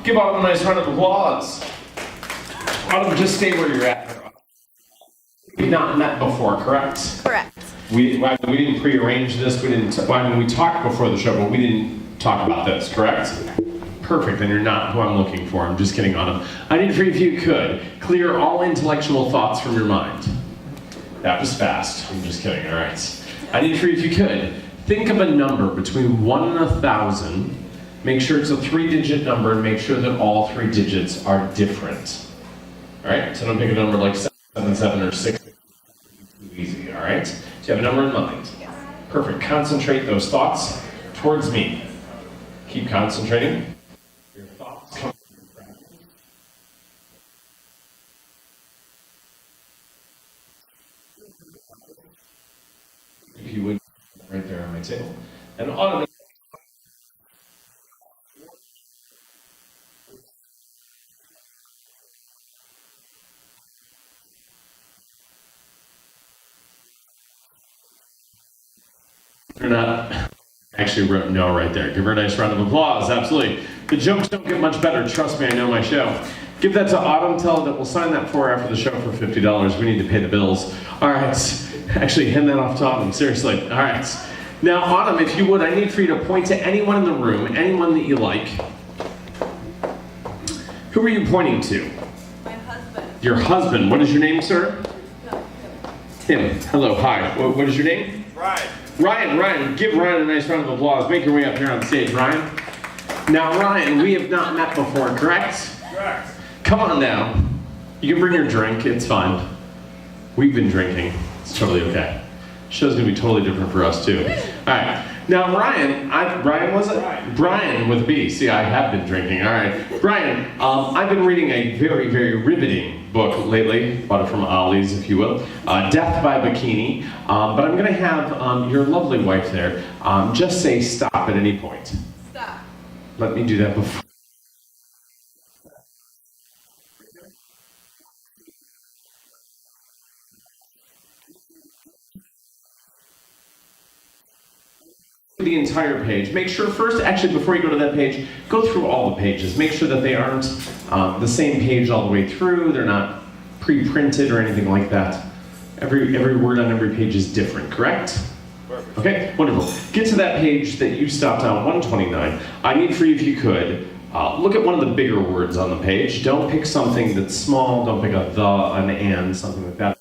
Give Autumn a nice round of applause. Autumn, just stay where you're at. We've not met before, correct? Correct. We didn't pre-arrange this. We talked before the show, but we didn't talk about this, correct? Perfect, then you're not who I'm looking for. I'm just kidding, Autumn. I need for you, if you could, clear all intellectual thoughts from your mind. That was fast. I'm just kidding, all right. I need for you, if you could, think of a number between 1 and 1,000. Make sure it's a 3-digit number and make sure that all 3 digits are different. All right, so don't pick a number like 777 or 6. Too easy, all right? So you have a number in mind. Yes. Perfect, concentrate those thoughts towards me. Keep concentrating. Your thoughts come from your practice. If you would, right there on my table. And automatically. You're not. Actually wrote no right there. Give her a nice round of applause. Absolutely. The jokes don't get much better. Trust me, I know my show. Give that to Autumn. Tell her that we'll sign that for her after the show for $50. We need to pay the bills. All right. Actually, hand that off to Autumn. Seriously. All right. Now, Autumn, if you would, I need for you to point to anyone in the room, anyone that you like. Who are you pointing to? My husband. Your husband. What is your name, sir? No. Tim. Hello. Hi. What is your name? Ryan. Ryan, give Ryan a nice round of applause. Make your way up here on stage, Ryan. Now, Ryan, we have not met before, correct? Correct. Come on now. You can bring your drink, it's fine. We've been drinking, it's totally okay. Show's gonna be totally different for us too. All right, now Ryan, Brian was it? Brian with a B. See, I have been drinking, all right. Brian, I've been reading a very, very riveting book lately, bought it from Ollie's, if you will, Death by Bikini, but I'm gonna have your lovely wife there just say stop at any point. Stop. Let me do that before. The entire page. Make sure first, actually before you go to that page, go through all the pages. Make sure that they aren't the same page all the way through. They're not pre-printed or anything like that. Every word on every page is different, correct? Perfect. Okay, wonderful. Get to that page that you stopped on, 129. I need for you, if you could, look at one of the bigger words on the page. Don't pick something that's small. Don't pick a the, an and, something like that.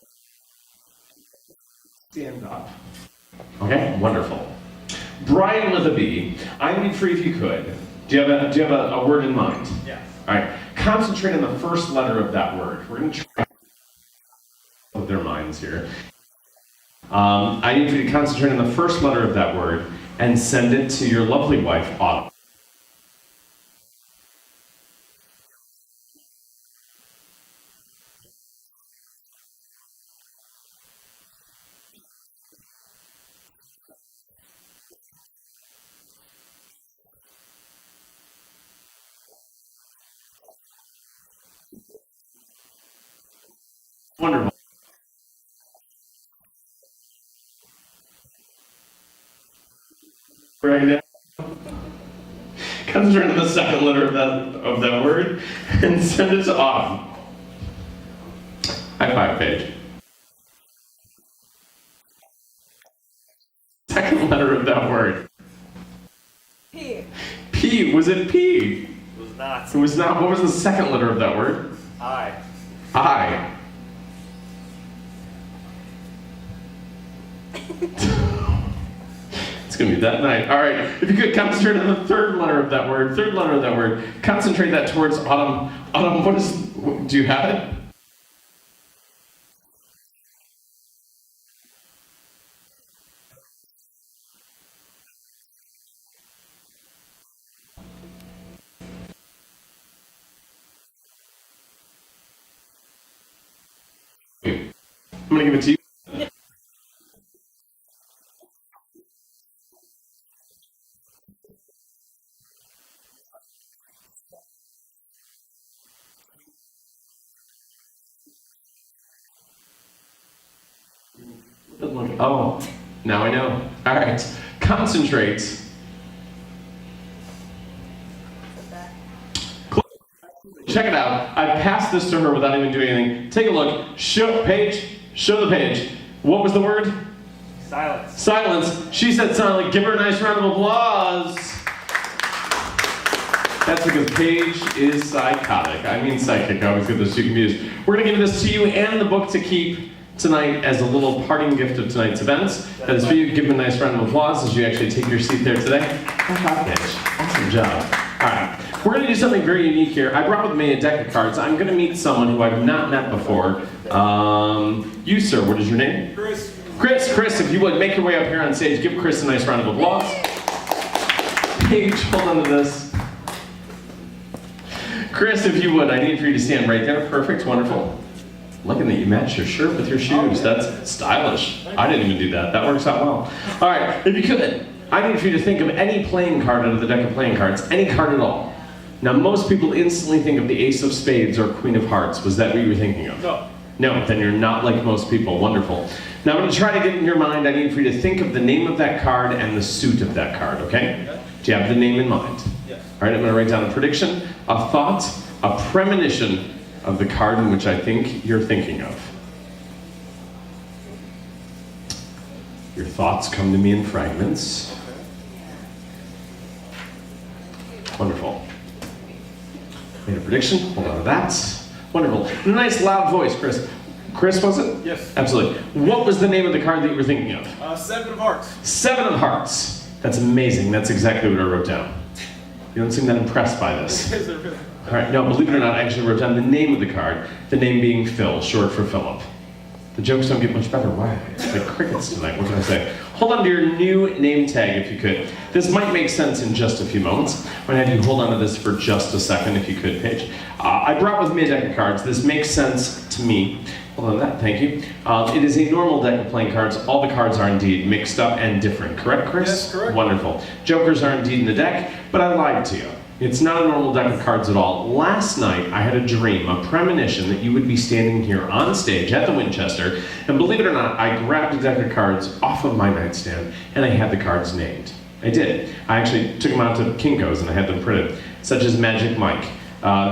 Stand up. Okay, wonderful. Brian with a B, I need for you, if you could. Do you have a word in mind? Yes. All right. Concentrate on the first letter of that word. We're going to try with their minds here. I need for you to concentrate on the first letter of that word and send it to your lovely wife, Autumn. Wonderful. Right now. Concentrate on the second letter of that word and send it to Autumn. High five page. Second letter of that word. P. P. Was it P? It was not. It was not. What was the second letter of that word? I. I. It's gonna be that night. All right. If you could concentrate on the third letter of that word. Third letter of that word. Concentrate that towards Autumn. Autumn, what is? Do you have it? I'm gonna give it to you. Oh, now I know. All right. Concentrate. check it out. I passed this to her without even doing anything. Take a look. Show the page. What was the word? Silence. Silence. She said silent. Give her a nice round of applause. That's because Paige is psychotic. I mean psychic. I always get those two confused. We're going to give this to you and the book to keep tonight as a little parting gift of tonight's events. That is for you. Give them a nice round of applause as you actually take your seat there today. Paige. Awesome job. All right. We're going to do something very unique here. I brought with me a deck of cards. I'm going to meet someone who I've not met before. You, sir, what is your name? Chris, if you would, make your way up here on stage. Give Chris a nice round of applause. Paige, hold on to this. Chris, if you would, I need for you to stand right there. Perfect, wonderful. Looking that you match your shirt with your shoes. That's stylish. I didn't even do that. That works out well. All right, if you could, I need for you to think of any playing card out of the deck of playing cards. Any card at all. Now, most people instantly think of the Ace of Spades or Queen of Hearts. Was that what you were thinking of? No. No, then you're not like most people. Wonderful. Now, I'm going to try to get in your mind. I need for you to think of the name of that card and the suit of that card, okay? Do you have the name in mind? Yes. All right, I'm going to write down a prediction, a thought, a premonition of the card in which I think you're thinking of. Your thoughts come to me in fragments. Wonderful. Made a prediction. Hold on to that. Wonderful. In a nice loud voice, Chris. Chris, was it? Yes. Absolutely. What was the name of the card that you were thinking of? Seven of Hearts. Seven of Hearts. That's amazing. That's exactly what I wrote down. You don't seem that impressed by this. Is it really? All right, no, believe it or not, I actually wrote down the name of the card, the name being Phil, short for Philip. The jokes don't get much better. Why? It's like crickets tonight. What can I say? Hold on to your new name tag if you could. This might make sense in just a few moments. I'm going to have you hold on to this for just a second if you could, Paige. I brought with me a deck of cards. This makes sense to me. Hold on to that, thank you. It is a normal deck of playing cards. All the cards are indeed mixed up and different. Correct, Chris? Yes, correct. Wonderful. Jokers are indeed in the deck, but I lied to you. It's not a normal deck of cards at all. Last night, I had a dream, a premonition that you would be standing here on stage at the Winchester, and believe it or not, I grabbed a deck of cards off of my nightstand, and I had the cards named. I did. I actually took them out to Kinko's, and I had them printed, such as Magic Mike,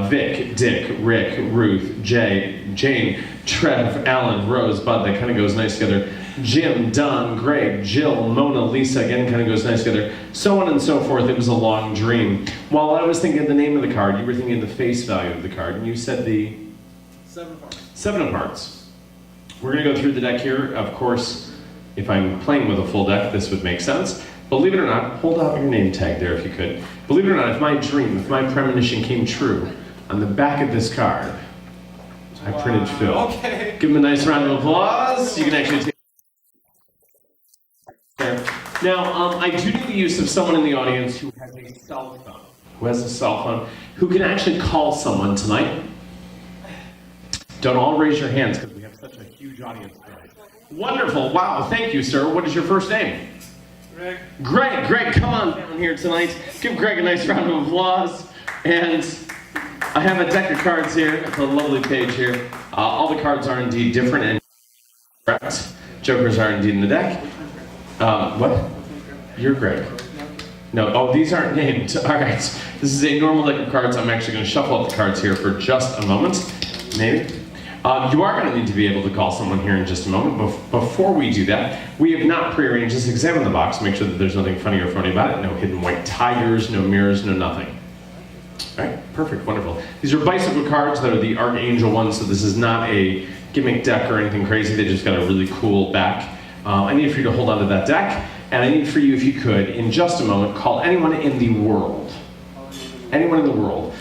Vic, Dick, Rick, Ruth, Jay, Jane, Trev, Alan, Rose, Bud, that kind of goes nice together. Jim, Don, Greg, Jill, Mona, Lisa, again, kind of goes nice together. So on and so forth. It was a long dream. While I was thinking of the name of the card, you were thinking of the face value of the card, and you said the... Seven of Hearts. Seven of Hearts. We're going to go through the deck here. Of course, if I'm playing with a full deck, this would make sense. Believe it or not, hold out your name tag there if you could. Believe it or not, if my dream, if my premonition came true, on the back of this card, I printed Phil. Okay. Give him a nice round of applause. You can actually take there. Now, I do need the use of someone in the audience who has a cell phone, who can actually call someone tonight. Don't all raise your hands because we have such a huge audience tonight. Wonderful. Wow. Thank you, sir. What is your first name? Greg, come on down here tonight. Give Greg a nice round of applause. And I have a deck of cards here. It's a lovely page here. All the cards are indeed different and correct. Jokers are indeed in the deck. What? You're Greg. No, oh, these aren't named. All right. This is a normal deck of cards. I'm actually going to shuffle up the cards here for just a moment. Maybe. You are going to need to be able to call someone here in just a moment. Before we do that, we have not prearranged. Just examine the box, make sure that there's nothing funny or phony about it. No hidden white tigers, no mirrors, no nothing. All right, perfect, wonderful. These are bicycle cards that are the Archangel ones, so this is not a gimmick deck or anything crazy. They just got a really cool back. I need for you to hold on to that deck, and I need for you, if you could, in just a moment, call anyone in the world. Anyone in the world.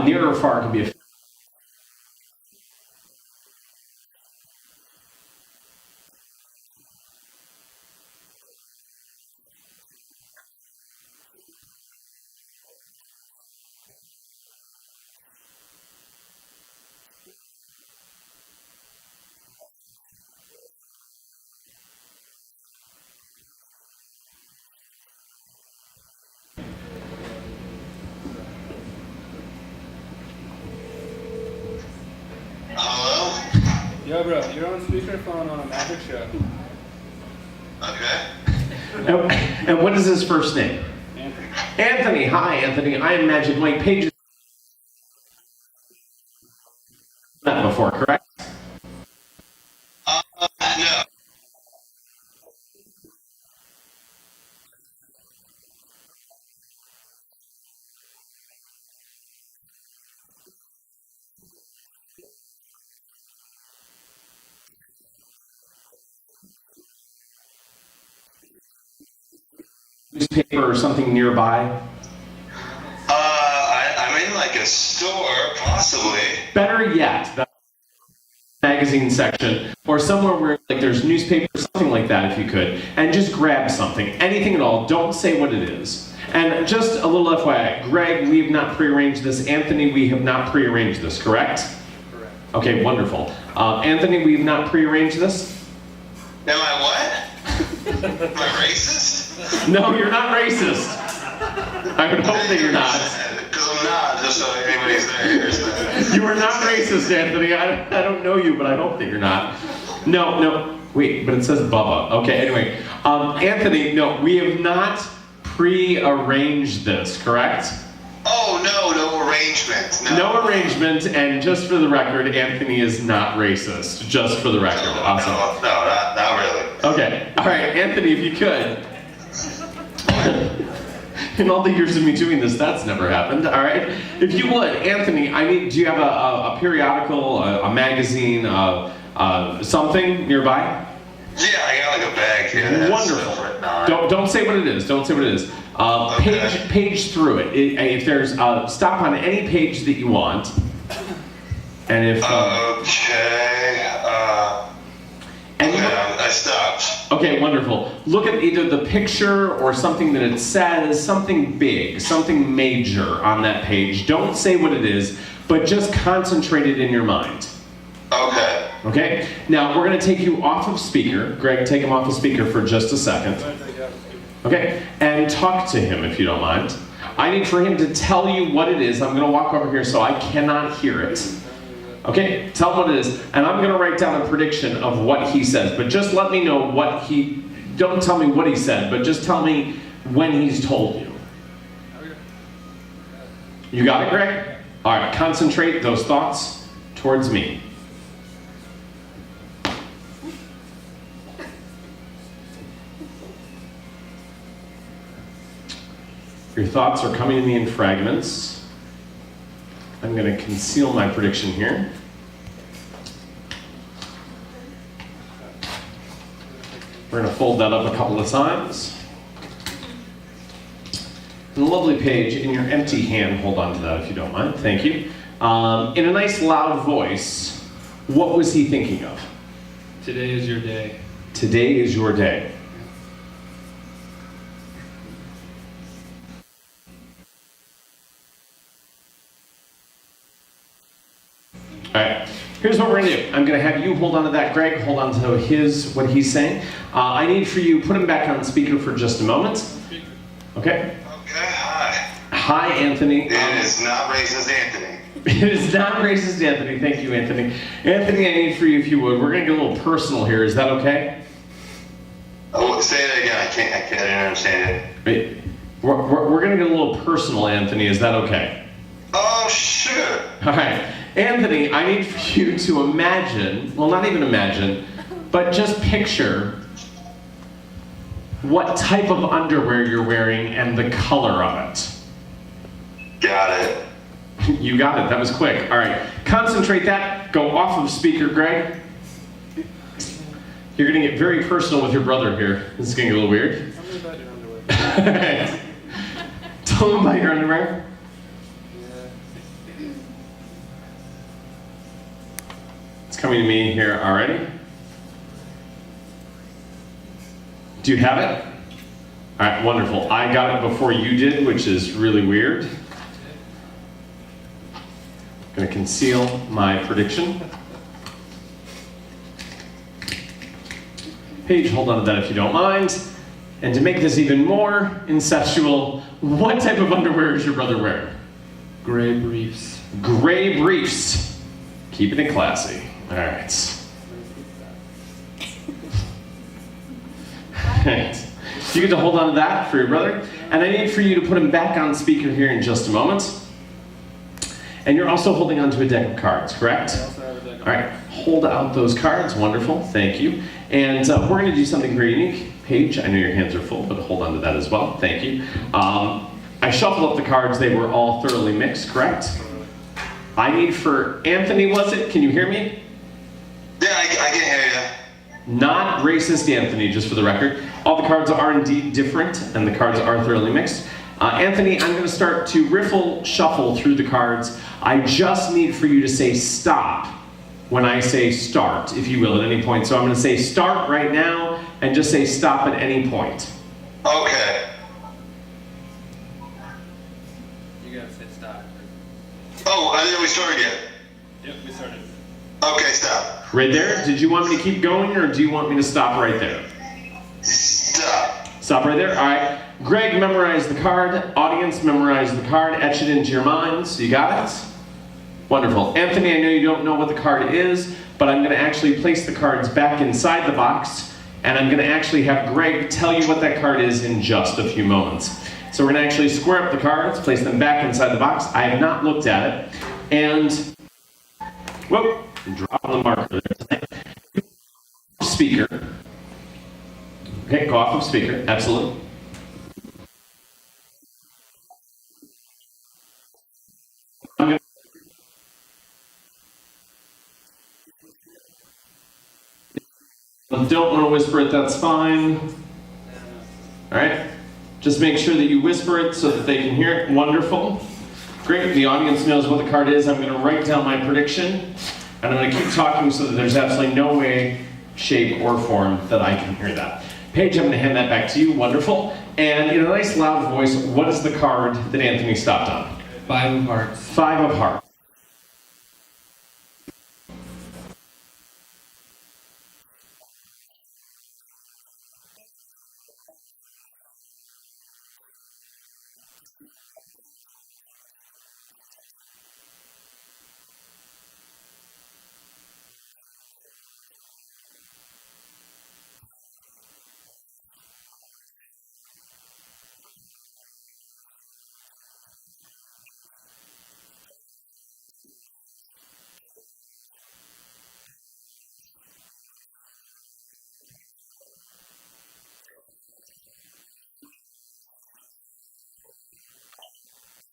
Near or far can be a Hello? Yo, bro, you're on speakerphone on a magic show. Okay. And what is his first name? Anthony. Anthony. Hi, Anthony. I am Magic Mike. Paige that before, correct? No. Newspaper or something nearby? I'm in like a store, possibly. Better yet, the magazine section, or somewhere where like there's newspaper, something like that if you could, and just grab something, anything at all, don't say what it is. And just a little FYI, Greg, we have not prearranged this. Anthony, we have not prearranged this, correct? Correct. Okay, wonderful. Anthony, we have not prearranged this? Am I what? Am I racist? No, you're not racist. I would hope that you're not. Because I'm not, just so anybody's there. So. You are not racist, Anthony. I don't know you, but I hope that you're not. No. Wait, but it says Bubba. Okay, anyway. Anthony, no, we have not pre-arranged this, correct? Oh, no arrangement. No arrangement, and just for the record, Anthony is not racist. Just for the record. Awesome. No, not really. Okay, all right, Anthony, if you could. In all the years of me doing this, that's never happened. All right, if you would, Anthony, do you have a periodical, a magazine, something nearby? Yeah, I got like a bag here. That has Wonderful. stuff written on it. Don't say what it is. Don't say what it is. Okay. Page through it. If there's stop on any page that you want, and if Okay. and Okay, I stopped. okay, wonderful. Look at either the picture or something that it says, something big, something major on that page. Don't say what it is, but just concentrate it in your mind. Okay. Okay? Now, we're going to take you off of speaker. Greg, take him off of speaker for just a second. Okay? And talk to him if you don't mind. I need for him to tell you what it is. I'm going to walk over here so I cannot hear it. Okay? Tell him what it is. And I'm going to write down a prediction of what he says. But just let me know what he... Don't tell me what he said, but just tell me when he's told you. You got it, Greg? All right. Concentrate those thoughts towards me. Your thoughts are coming to me in fragments. I'm going to conceal my prediction here. We're going to fold that up a couple of times. And a lovely page in your empty hand. Hold on to that if you don't mind. Thank you. In a nice loud voice, what was he thinking of? Today is your day. Today is your day. All right, here's what we're gonna do. I'm gonna have you hold on to that, Greg. Hold on to what he's saying. I need for you, put him back on speaker for just a moment. Okay? Okay, hi. Hi, Anthony. It is not racist, Anthony. It is not racist, Anthony. Thank you, Anthony. Anthony, I need for you, if you would. We're gonna get a little personal here. Is that okay? Oh, say that again. I didn't understand it. Wait, we're gonna get a little personal, Anthony. Is that okay? Oh, sure. All right. Anthony, I need for you to imagine, well, not even imagine, but just picture what type of underwear you're wearing and the color of it. Got it. You got it. That was quick. All right. Concentrate that. Go off of speaker, Greg. You're going to get very personal with your brother here. This is going to get a little weird. Tell me about your underwear. Tell him about your underwear. It's coming to me here already. Do you have it? All right, wonderful. I got it before you did, which is really weird. I'm going to conceal my prediction. Paige, hold on to that if you don't mind. And to make this even more incestual, what type of underwear is your brother wearing? Gray briefs. Gray briefs. Keeping it classy. All right. All right. You get to hold on to that for your brother. And I need for you to put him back on speaker here in just a moment. And you're also holding onto a deck of cards, correct? I also have a deck of All right, hold out those cards. Wonderful, thank you. And we're going to do something very unique. Paige, I know your hands are full, but hold on to that as well. Thank you. I shuffled up the cards. They were all thoroughly mixed, correct? I need for Anthony, was it? Can you hear me? Yeah, I can hear you. Not racist Anthony, just for the record. All the cards are indeed different, and the cards are thoroughly mixed. Anthony, I'm going to start to riffle shuffle through the cards. I just need for you to say stop when I say start, if you will, at any point. So I'm going to say start right now, and just say stop at any point. Okay. You gotta say stop. Oh, I didn't we started yet. Yep, we started. Okay, stop. Right there? Did you want me to keep going, or do you want me to stop right there? Stop. Stop right there? All right. Greg, memorize the card. Audience, memorize the card. Etch it into your minds. You got it? Wonderful. Anthony, I know you don't know what the card is, but I'm going to actually place the cards back inside the box, and I'm going to actually have Greg tell you what that card is in just a few moments. So we're going to actually square up the cards, place them back inside the box. I have not looked at it. And, whoop, drop the marker there. Speaker. Okay, go off of speaker. Absolutely. Don't want to whisper it, that's fine. All right. Just make sure that you whisper it so that they can hear it. Wonderful. Great. The audience knows what the card is. I'm going to write down my prediction, and I'm going to keep talking so that there's absolutely no way, shape, or form that I can hear that. Paige, I'm going to hand that back to you. Wonderful. And in a nice loud voice, what is the card that Anthony stopped on? 5 of hearts. 5 of hearts.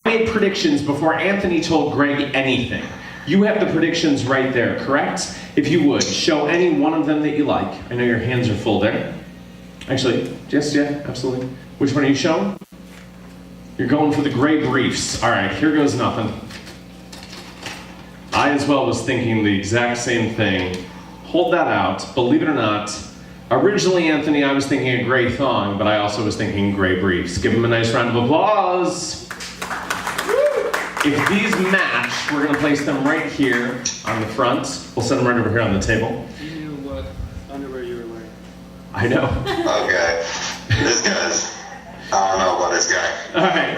Made predictions before Anthony told Greg anything. You have the predictions right there, correct? If you would, show any one of them that you like. I know your hands are full there. Actually, yes, yeah, absolutely. Which one are you showing? You're going for the gray briefs. All right, here goes nothing. I as well was thinking the exact same thing. Hold that out. Believe it or not, originally, Anthony, I was thinking a gray thong, but I also was thinking gray briefs. Give him a nice round of applause. If these match, we're going to place them right here on the front. We'll set them right over here on the table. You knew what underwear you were wearing. I know. Okay. This guy's. I don't know about this guy. All right.